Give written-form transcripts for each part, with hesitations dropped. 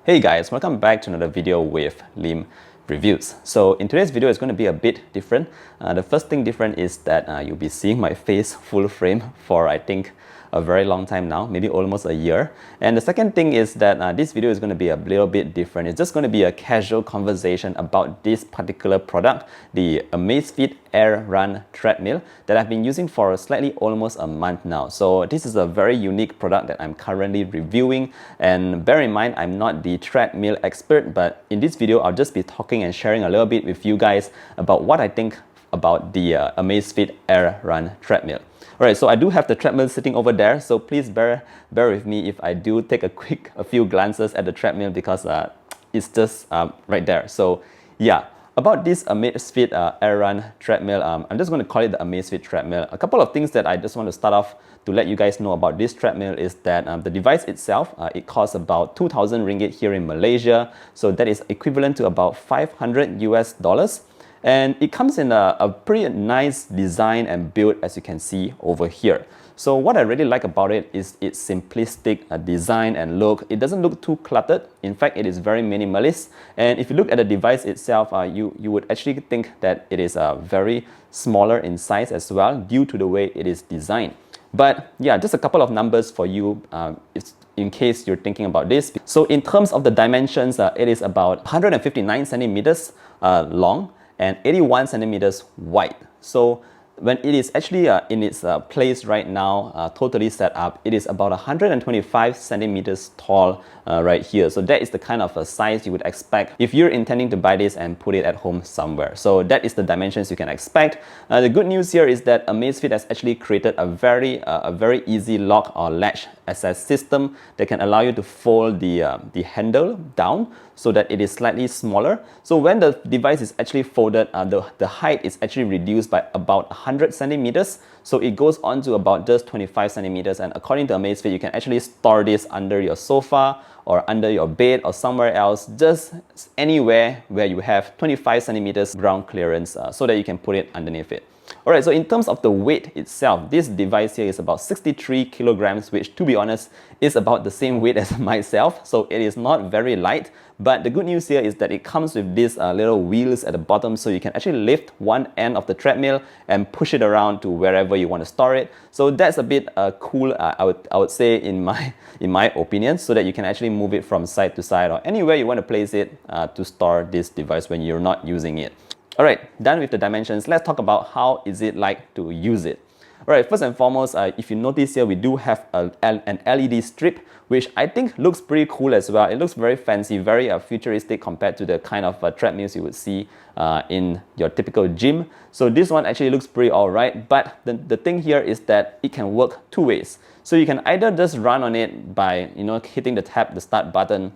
Hey guys, welcome back to another video with Lim Reviews. So in today's video, it's going to be a bit different. The first thing different is that you'll be seeing my face full frame for I think a very long time now, maybe almost a year. And the second thing is that this video is going to be a little bit different. It's just going to be a casual conversation about this particular product, the Amazfit AirRun Treadmill that I've been using for slightly almost a month now. So this is a very unique product that I'm currently reviewing, and bear in mind I'm not the treadmill expert, but in this video I'll just be talking and sharing a little bit with you guys about what I think about the Amazfit AirRun Treadmill. Alright, so I do have the treadmill sitting over there, so please bear with me if I do take a few glances at the treadmill because it's just right there. So yeah, about this Amazfit AirRun Treadmill, I'm just going to call it the Amazfit Treadmill. A couple of things that I just want to start off to let you guys know about this treadmill is that the device itself, it costs about 2,000 ringgit here in Malaysia, so that is equivalent to about $500 US. And it comes in a pretty nice design and build, as you can see over here. So what I really like about it is its simplistic design and look. It doesn't look too cluttered. In fact, it is very minimalist. And if you look at the device itself, you would actually think that it is very smaller in size as well due to the way it is designed. But yeah, just a couple of numbers for you in case you're thinking about this. So in terms of the dimensions, it is about 159 centimeters long and 81 centimeters wide. So when it is actually in its place right now, totally set up, it is about 125 centimeters tall right here. So that is the kind of size you would expect if you're intending to buy this and put it at home somewhere. So that is the dimensions you can expect. The good news here is that Amazfit has actually created a very easy lock or latch access system that can allow you to fold the handle down so that it is slightly smaller. So when the device is actually folded, the height is actually reduced by about 100 centimeters. So it goes on to about just 25 centimeters. And according to Amazfit, you can actually store this under your sofa or under your bed or somewhere else, just anywhere where you have 25 centimeters ground clearance so that you can put it underneath it. Alright, so in terms of the weight itself, this device here is about 63 kilograms, which to be honest is about the same weight as myself. So it is not very light. But the good news here is that it comes with these little wheels at the bottom, so you can actually lift one end of the treadmill and push it around to wherever you want to store it. So that's a bit cool, I would say, in my opinion, so that you can actually move it from side to side or anywhere you want to place it to store this device when you're not using it. Alright, done with the dimensions. Let's talk about how is it like to use it. Alright, first and foremost, if you notice here, we do have an LED strip, which I think looks pretty cool as well. It looks very fancy, very futuristic compared to the kind of treadmills you would see in your typical gym. So this one actually looks pretty alright, but the thing here is that it can work two ways. So you can either just run on it by hitting the start button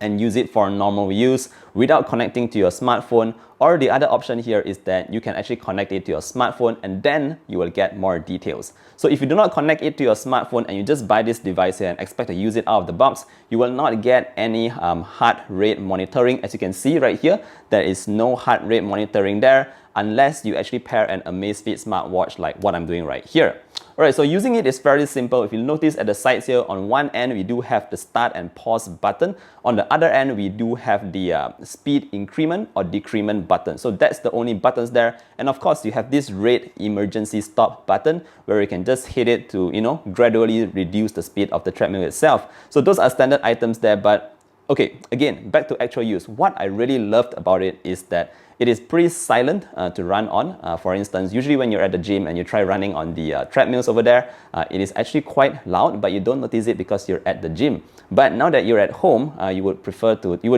and use it for normal use without connecting to your smartphone, or the other option here is that you can actually connect it to your smartphone and then you will get more details. So if you do not connect it to your smartphone and you just buy this device here and expect to use it out of the box, you will not get any heart rate monitoring. As you can see right here, there is no heart rate monitoring there unless you actually pair an Amazfit smartwatch like what I'm doing right here. Alright, so using it is fairly simple. If you notice at the sides here, on one end we do have the start and pause button. On the other end we do have the speed increment or decrement button. So that's the only buttons there. And of course you have this red emergency stop button where you can just hit it to gradually reduce the speed of the treadmill itself. So those are standard items there, but okay, again, back to actual use. What I really loved about it is that it is pretty silent to run on. For instance, usually when you're at the gym and you try running on the treadmills over there, it is actually quite loud, but you don't notice it because you're at the gym. But now that you're at home, you would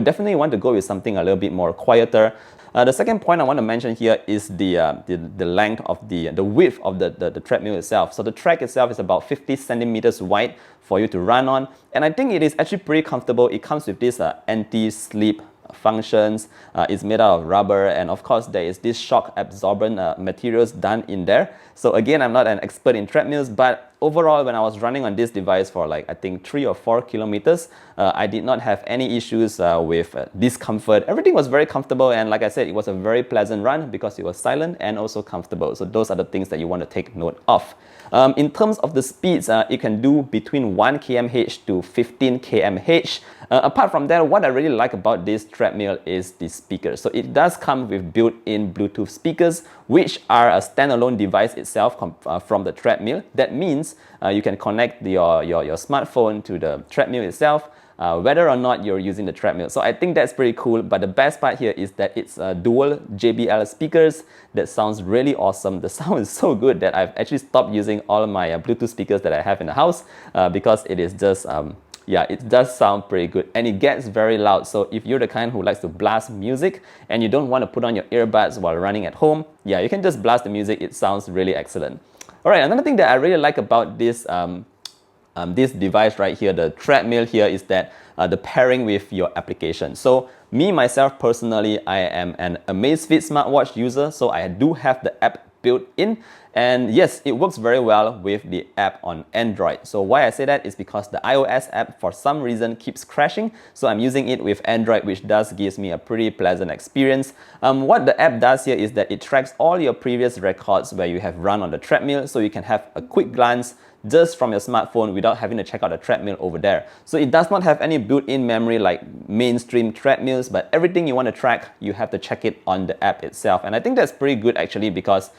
definitely want to go with something a little bit more quieter. The second point I want to mention here is the length of the width of the treadmill itself. So the track itself is about 50 centimeters wide for you to run on, and I think it is actually pretty comfortable. It comes with this anti-slip functions. It's made out of rubber, and of course there is this shock absorbent materials done in there. So again, I'm not an expert in treadmills, but overall, when I was running on this device for like, I think 3 or 4 kilometers, I did not have any issues with discomfort. Everything was very comfortable, and like I said, it was a very pleasant run because it was silent and also comfortable. So those are the things that you want to take note of. In terms of the speeds, it can do between 1 kmh to 15 kmh. Apart from that, what I really like about this treadmill is the speakers. So it does come with built-in Bluetooth speakers, which are a standalone device itself from the treadmill. That means you can connect your smartphone to the treadmill itself, whether or not you're using the treadmill. So I think that's pretty cool, but the best part here is that it's dual JBL speakers. That sounds really awesome. The sound is so good that I've actually stopped using all my Bluetooth speakers that I have in the house because it is just yeah, it does sound pretty good, and it gets very loud. So if you're the kind who likes to blast music and you don't want to put on your earbuds while running at home, yeah, you can just blast the music. It sounds really excellent. All right, another thing that I really like about this this device right here, the treadmill here, is that the pairing with your application. So me, myself, personally, I am an Amazfit smartwatch user, so I do have the app built in. And yes, it works very well with the app on Android. So why I say that is because the iOS app for some reason keeps crashing. So I'm using it with Android, which gives me a pretty pleasant experience. What the app does here is that it tracks all your previous records where you have run on the treadmill, so you can have a quick glance just from your smartphone without having to check out the treadmill over there. So it does not have any built-in memory like mainstream treadmills, but everything you want to track, you have to check it on the app itself. And I think that's pretty good actually, because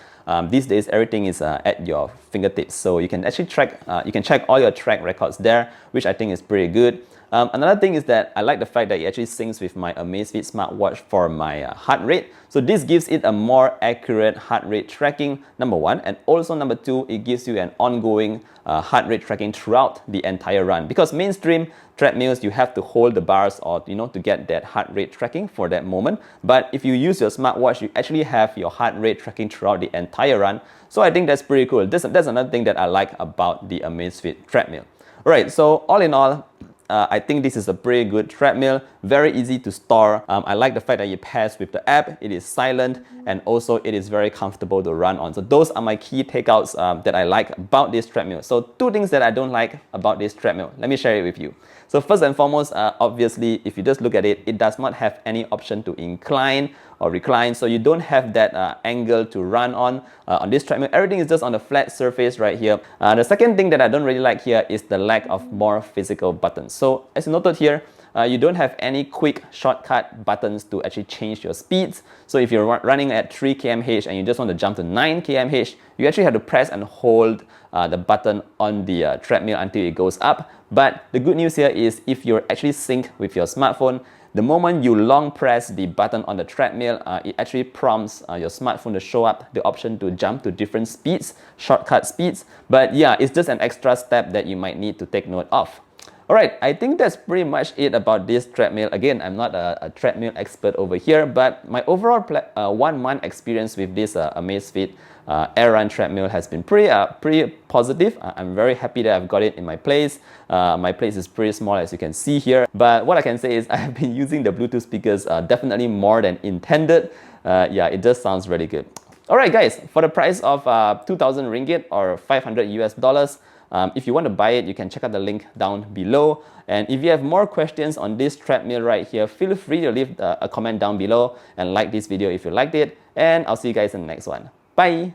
these days everything is at your fingertips. So you can actually check all your track records there, which I think is pretty good. Another thing is that I like the fact that it actually syncs with my Amazfit smartwatch for my heart rate. So this gives it a more accurate heart rate tracking, number one. And also number two, it gives you an ongoing heart rate tracking throughout the entire run. Because mainstream treadmills, you have to hold the bars or to get that heart rate tracking for that moment. But if you use your smartwatch, you actually have your heart rate tracking throughout the entire run. So I think that's pretty cool. That's another thing that I like about the Amazfit treadmill. All right, so all in all, I think this is a pretty good treadmill, very easy to store. I like the fact that it pairs with the app, it is silent, and also it is very comfortable to run on. So those are my key takeouts that I like about this treadmill. So two things that I don't like about this treadmill. Let me share it with you. So first and foremost, obviously, if you just look at it, it does not have any option to incline or recline. So you don't have that angle to run on this treadmill. Everything is just on the flat surface right here. The second thing that I don't really like here is the lack of more physical buttons. So as noted here, you don't have any quick shortcut buttons to actually change your speeds. So if you're running at 3 kmh and you just want to jump to 9 kmh, you actually have to press and hold the button on the treadmill until it goes up. But the good news here is if you're actually synced with your smartphone, the moment you long press the button on the treadmill, it actually prompts your smartphone to show up the option to jump to different speeds, shortcut speeds. But yeah, it's just an extra step that you might need to take note of. Alright, I think that's pretty much it about this treadmill. Again, I'm not a treadmill expert over here, but my overall 1 month experience with this Amazfit AirRun Treadmill has been pretty positive. I'm very happy that I've got it in my place. My place is pretty small, as you can see here. But what I can say is I have been using the Bluetooth speakers definitely more than intended. Yeah, it just sounds really good. Alright guys, for the price of 2,000 ringgit or $500 US, if you want to buy it, you can check out the link down below. And if you have more questions on this treadmill right here, feel free to leave a comment down below and like this video if you liked it. And I'll see you guys in the next one. Bye!